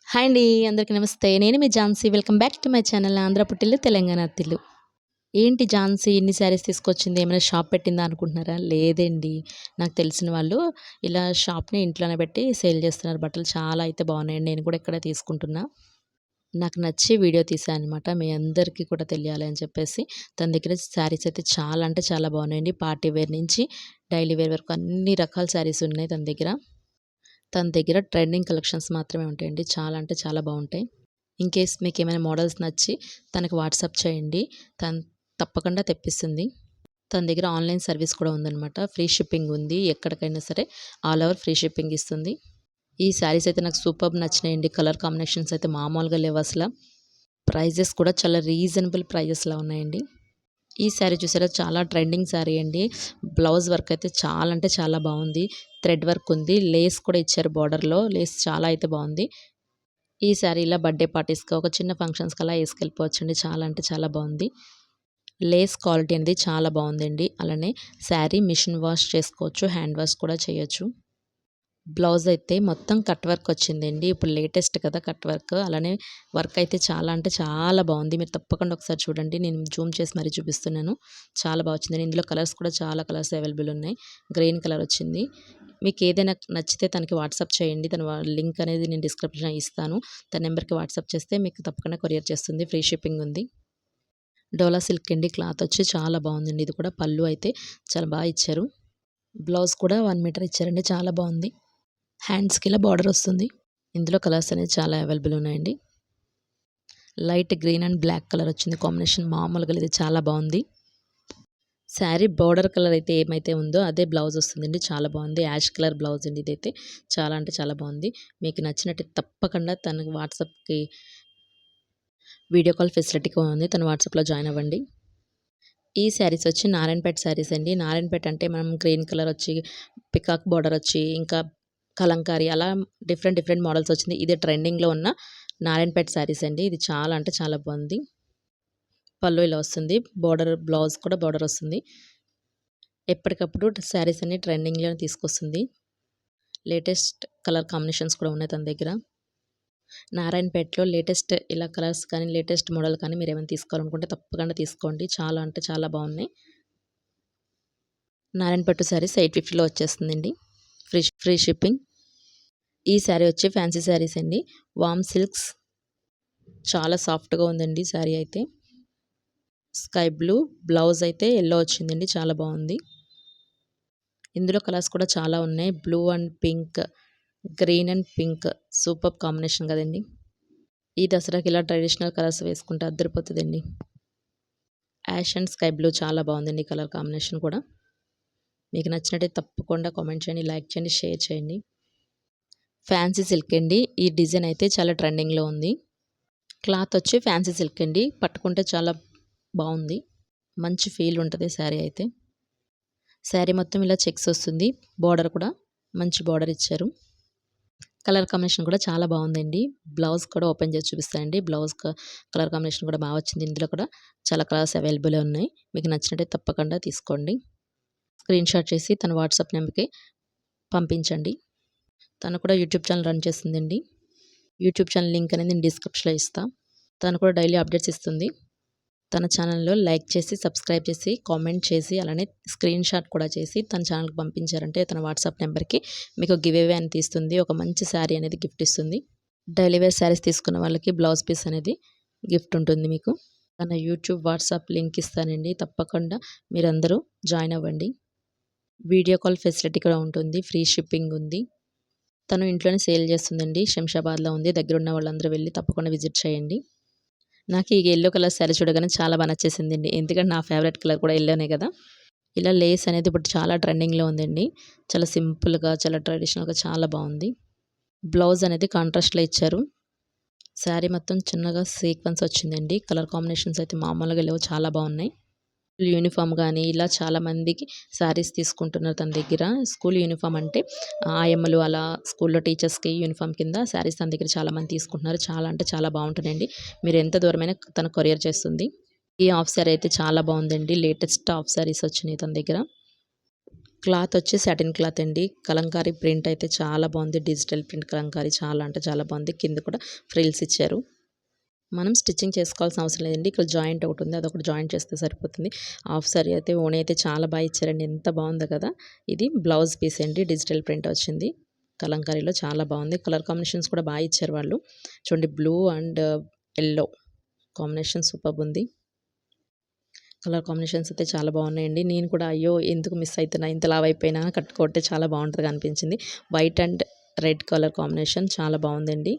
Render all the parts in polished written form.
Hi అండి. అందరికీ నమస్తే. నేను మీ Jhansi. Welcome back to my channel Andhra పుట్టిల్లు తెలంగాణ అత్తిల్లు. ఏంటి ఝాన్సీ ఇన్ని శారీస్ తీసుకొచ్చింది ఏమైనా షాప్ పెట్టిందా అనుకుంటున్నారా? లేదండి. నాకు తెలిసిన వాళ్ళు ఇలా షాప్‌ని ఇంట్లోనే పెట్టి సేల్ చేస్తున్నారు. బట్టలు చాలా అయితే బాగున్నాయండి. నేను కూడా ఇక్కడే తీసుకుంటున్నా. నాకు నచ్చి వీడియో తీశా అనమాట. మీ అందరికీ కూడా తెలియాలి అని చెప్పేసి. తన దగ్గర శారీస్ అయితే చాలా అంటే చాలా బాగున్నాయండి. పార్టీ వేర్ నుంచి డైలీ వేర్ వరకు అన్ని రకాల శారీస్ ఉన్నాయి తన దగ్గర. తన దగ్గర ట్రెండింగ్ కలెక్షన్స్ మాత్రమే ఉంటాయండి. చాలా అంటే చాలా బావుంటాయి. ఇన్‌కేస్ మీకేమైనా మోడల్స్ నచ్చి తనకి వాట్సాప్ చేయండి. తను తప్పకుండా తెప్పిస్తుంది. తన దగ్గర ఆన్‌లైన్ సర్వీస్ కూడా ఉందనమాట. ఫ్రీ షిప్పింగ్ ఉంది. ఎక్కడికైనా సరే ఆల్ ఓవర్ ఫ్రీ షిప్పింగ్ ఇస్తుంది. ఈ శారీస్ అయితే నాకు సూపర్బ్ నచ్చినాయండి. కలర్ కాంబినేషన్స్ అయితే మామూలుగా లేవసల. ప్రైజెస్ కూడా చాలా రీజనబుల్ ప్రైజెస్‌లో ఉన్నాయండి. ఈ శారీ చూసారా చాలా ట్రెండింగ్ శారీ అండి. బ్లౌజ్ వర్క్ అయితే చాలా అంటే చాలా బావుంది. థ్రెడ్ వర్క్ ఉంది. లేస్ కూడా ఇచ్చారు బోర్డర్‌లో. లేస్ చాలా అయితే బావుంది. ఈ శారీ ఇలా బర్త్‌డే పార్టీస్‌కి, ఒక చిన్న ఫంక్షన్స్‌కి అలా ఏసుకెళ్ళిపోవచ్చండి. చాలా అంటే చాలా బావుంది. లేస్ క్వాలిటీ అనేది చాలా బావుందండి. అలానే శారీ మిషన్ వాష్ చేసుకోవచ్చు. హ్యాండ్ వాష్ కూడా చేయొచ్చు. బ్లౌజ్ అయితే మొత్తం కట్ వర్క్ వచ్చిందండి. ఇప్పుడు లేటెస్ట్ కదా కట్ వర్క్. అలానే వర్క్ అయితే చాలా అంటే చాలా బావుంది. మీరు తప్పకుండా ఒకసారి చూడండి. నేను జూమ్ చేసి మరీ చూపిస్తున్నాను. చాలా బా వచ్చిందండి. ఇందులో కలర్స్ కూడా చాలా కలర్స్ అవైలబుల్ ఉన్నాయి. గ్రీన్ కలర్ వచ్చింది. మీకు ఏదైనా నచ్చితే తనకి వాట్సాప్ చేయండి. తన లింక్ అనేది నేను డిస్క్రిప్షన్‌లో ఇస్తాను. తన నెంబర్‌కి వాట్సాప్ చేస్తే మీకు తప్పకుండా కొరియర్ చేస్తుంది. ఫ్రీ షిప్పింగ్ ఉంది. డోలా సిల్క్ అండి. క్లాత్ వచ్చి చాలా బావుందండి. ఇది కూడా పళ్ళు అయితే చాలా బా ఇచ్చారు. బ్లౌజ్ కూడా 1 మీటర్ ఇచ్చారండి. చాలా బావుంది. హ్యాండ్స్‌కి ఇలా బార్డర్ వస్తుంది. ఇందులో కలర్స్ అనేది చాలా అవైలబుల్ ఉన్నాయండి. Light green and black colour వచ్చింది కాంబినేషన్ మామూలుగా లేదు చాలా బావుంది. శారీ బోర్డర్ కలర్ అయితే ఏమైతే ఉందో అదే బ్లౌజ్ వస్తుందండి. చాలా బావుంది. యాష్ కలర్ బ్లౌజ్ అండి ఇదైతే. చాలా అంటే చాలా బావుంది. మీకు నచ్చినట్టయితే తప్పకుండా తనకి వాట్సాప్‌కి వీడియో కాల్ ఫెసిలిటీ కూడా ఉంది. తన వాట్సాప్‌లో జాయిన్ అవ్వండి. ఈ శారీస్ వచ్చి నారాయణపేట శారీస్ అండి. నారాయణపేట అంటే మనం గ్రీన్ కలర్ వచ్చి, పికాక్ బార్డర్ వచ్చి, ఇంకా కలంకారీ అలా డిఫరెంట్ డిఫరెంట్ మోడల్స్ వచ్చింది. ఇది ట్రెండింగ్‌లో ఉన్న నారాయణపేట శారీస్ అండి. ఇది చాలా అంటే చాలా బావుంది. పళ్ళు ఇలా వస్తుంది. బోర్డర్ బ్లౌజ్ కూడా బోర్డర్ వస్తుంది. ఎప్పటికప్పుడు శారీస్ అన్ని ట్రెండింగ్‌లోనే తీసుకొస్తుంది. లేటెస్ట్ కలర్ కాంబినేషన్స్ కూడా ఉన్నాయి తన దగ్గర. నారాయణపేటలో లేటెస్ట్ ఇలా కలర్స్ కానీ, లేటెస్ట్ మోడల్ కానీ మీరేమైనా తీసుకోవాలనుకుంటే తప్పకుండా తీసుకోండి. చాలా అంటే చాలా బావున్నాయి. నారాయణపట్టు శారీస్ 850లో వచ్చేస్తుందండి. Free shipping. ఈ శారీ వచ్చి ఫ్యాన్సీ శారీస్ అండి. వామ్ సిల్క్స్ చాలా సాఫ్ట్‌గా ఉందండి శారీ అయితే. స్కై బ్లూ బ్లౌజ్ అయితే యెల్లో వచ్చిందండి. చాలా బావుంది. ఇందులో కలర్స్ కూడా చాలా ఉన్నాయి. Blue and pink, green and pink superb combination కదండీ! ఈ దసరాకి ఇలా ట్రెడిషనల్ కలర్స్ వేసుకుంటే అద్దరిపోతదండి. యాష్ అండ్ స్కై బ్లూ చాలా బావుందండి కలర్ కాంబినేషన్ కూడా. మీకు నచ్చినట్టయితే తప్పకుండా కామెంట్ చేయండి, లైక్ చేయండి, షేర్ చేయండి. ఫ్యాన్సీ సిల్క్ అండి. ఈ డిజైన్ అయితే చాలా ట్రెండింగ్‌లో ఉంది. క్లాత్ వచ్చి ఫ్యాన్సీ సిల్క్ అండి. పట్టుకుంటే చాలా బావుంది. మంచి ఫీల్ ఉంటది శారీ అయితే. శారీ మొత్తం ఇలా చెక్స్ వస్తుంది. బోర్డర్ కూడా మంచి బోర్డర్ ఇచ్చారు. కలర్ కాంబినేషన్ కూడా చాలా బావుందండి. బ్లౌజ్ కూడా ఓపెన్ చేసి చూపిస్తానండి. బ్లౌజ్ కలర్ కాంబినేషన్ కూడా బా వచ్చింది. ఇందులో కూడా చాలా కలర్స్ అవైలబుల్ ఉన్నాయి. మీకు నచ్చినట్టయితే తప్పకుండా తీసుకోండి. స్క్రీన్‌షాట్ చేసి తన వాట్సాప్ నెంబర్‌కి పంపించండి. తను కూడా యూట్యూబ్ ఛానల్ రన్ చేస్తుందండి. యూట్యూబ్ ఛానల్ లింక్ అనేది నేను డిస్క్రిప్షన్‌లో ఇస్తా. తను కూడా డైలీ అప్డేట్స్ ఇస్తుంది. తన ఛానల్‌లో లైక్ చేసి, సబ్స్క్రైబ్ చేసి, కామెంట్ చేసి, అలానే స్క్రీన్‌షాట్ కూడా చేసి తన ఛానల్‌కి పంపించారంటే తన వాట్సాప్ నెంబర్‌కి మీకు గివ్ అవే అని తీస్తుంది. ఒక మంచి శారీ అనేది గిఫ్ట్ ఇస్తుంది. డైలీ వేర్ శారీస్ తీసుకున్న వాళ్ళకి బ్లౌజ్ పీస్ అనేది గిఫ్ట్ ఉంటుంది మీకు. తన యూట్యూబ్, వాట్సాప్ లింక్ ఇస్తానండి. తప్పకుండా మీరందరూ జాయిన్ అవ్వండి. వీడియో కాల్ ఫెసిలిటీ కూడా ఉంటుంది. ఫ్రీ షిప్పింగ్ ఉంది. తను ఇంట్లోనే సేల్ చేస్తుందండి. శంషాబాద్‌లో ఉంది. దగ్గరున్న వాళ్ళందరూ వెళ్లి తప్పకుండా విజిట్ చేయండి. నాకు ఈ యెల్లో కలర్ శారీ చూడగానే చాలా బా నచ్చేసిందండి. ఎందుకంటే నా ఫేవరెట్ కలర్ కూడా యెల్లోనే కదా! ఇలా లేస్ అనేది ఇప్పుడు చాలా ట్రెండింగ్‌లో ఉందండి. చాలా సింపుల్‌గా, చాలా ట్రెడిషనల్‌గా చాలా బావుంది. బ్లౌజ్ అనేది కాంట్రాస్ట్‌లో ఇచ్చారు. శారీ మొత్తం చిన్నగా సీక్వెన్స్ వచ్చిందండి. కలర్ కాంబినేషన్స్ అయితే మామూలుగా లేవు. చాలా బావున్నాయి. యూనిఫార్మ్ గానీ, ఇలా చాలామందికి శారీస్ తీసుకుంటున్నారు తన దగ్గర. స్కూల్ యూనిఫార్మ్ అంటే ఆయమ్మలు అలా స్కూల్‌లో టీచర్స్‌కి యూనిఫార్మ్ కింద శారీస్ తన దగ్గర చాలామంది తీసుకుంటున్నారు. చాలా అంటే చాలా బావుంటున్నాయండి. మీరు ఎంత దూరమైనా తను కొరియర్ చేస్తుంది. ఈ హాఫ్ శారీ అయితే చాలా బావుందండి. లేటెస్ట్ హాఫ్ శారీస్ వచ్చినాయి తన దగ్గర. క్లాత్ వచ్చి సాటిన్ క్లాత్ అండి. కలంకారీ ప్రింట్ అయితే చాలా బాగుంది. డిజిటల్ ప్రింట్ కలంకారీ చాలా అంటే చాలా బాగుంది. కింద కూడా ఫ్రిల్స్ ఇచ్చారు. మనం స్టిచ్చింగ్ చేసుకోవాల్సిన అవసరం లేదండి. ఇక్కడ జాయింట్ ఒకటి ఉంది. అదొకటి జాయింట్ చేస్తే సరిపోతుంది. హాఫ్ సారీ అయితే ఓణి అయితే చాలా బాగా ఇచ్చారండి. ఎంత బాగుందో కదా! ఇది బ్లౌజ్ పీస్ అండి. డిజిటల్ ప్రింట్ వచ్చింది. కలంకారీలో చాలా బాగుంది. కలర్ కాంబినేషన్స్ కూడా బాగా ఇచ్చారు వాళ్ళు. చూడండి blue and yellow combination superb ఉంది. కలర్ కాంబినేషన్స్ అయితే చాలా బాగున్నాయండి. నేను కూడా అయ్యో! ఎందుకు మిస్ అయితున్నా, ఇంత లావైపోయినా కట్టుకుంటే చాలా బాగుంటదిగా అనిపించింది. White and red colour combination చాలా బాగుందండి.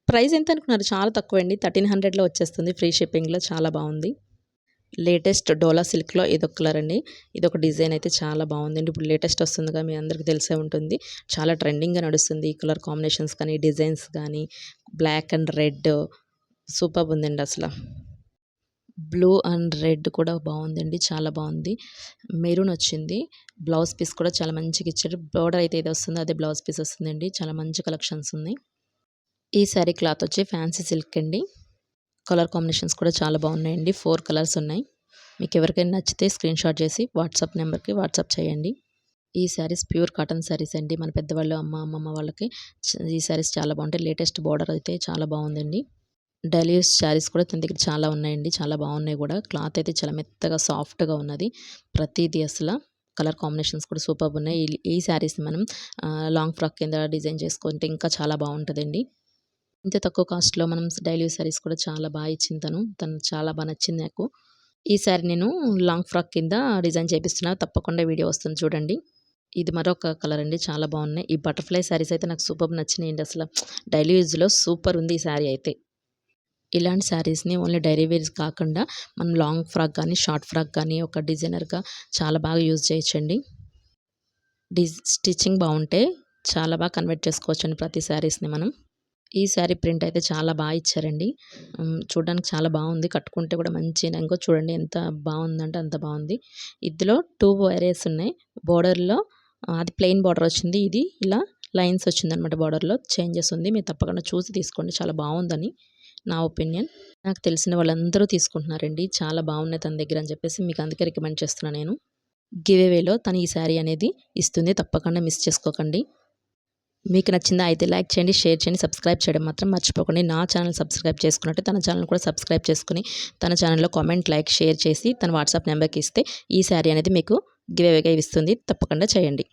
ప్రైస్ ఎంత అనుకున్నారు? చాలా తక్కువండి. 1300లో వచ్చేస్తుంది ఫ్రీ షిప్పింగ్‌లో. చాలా బాగుంది. లేటెస్ట్ డోలా సిల్క్‌లో ఇదొక కలర్ అండి. ఇదొక డిజైన్ అయితే చాలా బాగుందండి. ఇప్పుడు లేటెస్ట్ వస్తుందిగా, మీ అందరికి తెలిసే ఉంటుంది. చాలా ట్రెండింగ్‌గా నడుస్తుంది. ఈ కలర్ కాంబినేషన్స్ కానీ, డిజైన్స్ కానీ, బ్లాక్ అండ్ రెడ్ సూపర్బ్ ఉందండి అసల. బ్లూ అండ్ రెడ్ కూడా బాగుందండి. చాలా బాగుంది. మెరూన్ వచ్చింది. బ్లౌజ్ పీస్ కూడా చాలా మంచిగా ఇచ్చారు. బోర్డర్ అయితే ఏది వస్తుందో అదే బ్లౌజ్ పీస్ వస్తుందండి. చాలా మంచి కలెక్షన్స్ ఉన్నాయి. ఈ శారీ క్లాత్ వచ్చి ఫ్యాన్సీ సిల్క్ అండి. కలర్ కాంబినేషన్స్ కూడా చాలా బాగున్నాయండి. 4 కలర్స్ ఉన్నాయి. మీకు ఎవరికైనా నచ్చితే స్క్రీన్ షాట్ చేసి వాట్సాప్ నెంబర్‌కి వాట్సాప్ చేయండి. ఈ శారీస్ ప్యూర్ కాటన్ శారీస్ అండి. మన పెద్దవాళ్ళు, అమ్మమ్మ వాళ్ళకి ఈ శారీస్ చాలా బాగుంటాయి. లేటెస్ట్ బోర్డర్ అయితే చాలా బాగుందండి. డైలీ యూస్ శారీస్ కూడా తన దగ్గర చాలా ఉన్నాయండి. చాలా బాగున్నాయి కూడా. క్లాత్ అయితే చాలా మెత్తగా సాఫ్ట్‌గా ఉన్నది. ప్రతీది అసల కలర్ కాంబినేషన్స్ కూడా సూపర్బ్ ఉన్నాయి. ఈ శారీస్‌ని మనం లాంగ్ ఫ్రాక్ కింద డిజైన్ చేసుకుంటే ఇంకా చాలా బాగుంటదండి. ఇంత తక్కువ కాస్ట్‌లో మనం డైలీ యూస్ శారీస్ కూడా చాలా బాగా ఇచ్చింది తను. తను చాలా బాగా నచ్చింది నాకు. ఈ శారీ నేను లాంగ్ ఫ్రాక్ కింద డిజైన్ చేపిస్తున్నా. తప్పకుండా వీడియో వస్తుంది చూడండి. ఇది మరొక కలర్ అండి. చాలా బాగున్నాయి. ఈ బటర్‌ఫ్లై శారీస్ అయితే నాకు సూపర్బ్ నచ్చినాయండి అసల. డైలీ యూజ్‌లో సూపర్ ఉంది ఈ శారీ అయితే. ఇలాంటి శారీస్‌ని ఓన్లీ డైలీ వేర్స్ కాకుండా మనం లాంగ్ ఫ్రాక్ గానీ, షార్ట్ ఫ్రాక్ గానీ ఒక డిజైనర్‌గా చాలా బాగా యూజ్ చేయొచ్చండి. స్టిచ్చింగ్ బావుంటే చాలా బాగా కన్వర్ట్ చేసుకోవచ్చండి ప్రతి శారీస్‌ని మనం. ఈ శారీ ప్రింట్ అయితే చాలా బాగా ఇచ్చారండి. చూడ్డానికి చాలా బాగుంది. కట్టుకుంటే కూడా మంచి ఇంగో చూడండి ఎంత బాగుందంటే అంత బాగుంది. ఇందులో 2 వేరియేస్ ఉన్నాయి. బోర్డర్‌లో అది ప్లెయిన్ బోర్డర్ వచ్చింది. ఇది ఇలా లైన్స్ వచ్చిందనమాట బోర్డర్‌లో చేంజెస్ ఉంది. మీరు తప్పకుండా చూసి తీసుకోండి. చాలా బాగుందని నా ఒపీనియన్. నాకు తెలిసిన వాళ్ళందరూ తీసుకుంటున్నారండి. చాలా బాగున్నాయి తన దగ్గర అని చెప్పేసి మీకు అందుకే రికమెండ్ చేస్తున్నా నేను. గివ్ అవేలో తను ఈ శారీ అనేది ఇస్తుంది. తప్పకుండా మిస్ చేసుకోకండి. మీకు నచ్చిందా అయితే లైక్ చేయండి, షేర్ చేయండి, సబ్స్క్రైబ్ చేయడం మాత్రం మర్చిపోకండి. నా ఛానల్ సబ్స్క్రైబ్ చేసుకున్నట్టు తన ఛానల్ కూడా సబ్స్క్రైబ్ చేసుకొని తన ఛానల్‌లో కామెంట్, లైక్, షేర్ చేసి తన వాట్సాప్ నెంబర్‌కి ఇస్తే ఈ శారీ అనేది మీకు గివ్ అవేగా ఇస్తుంది. తప్పకుండా చేయండి.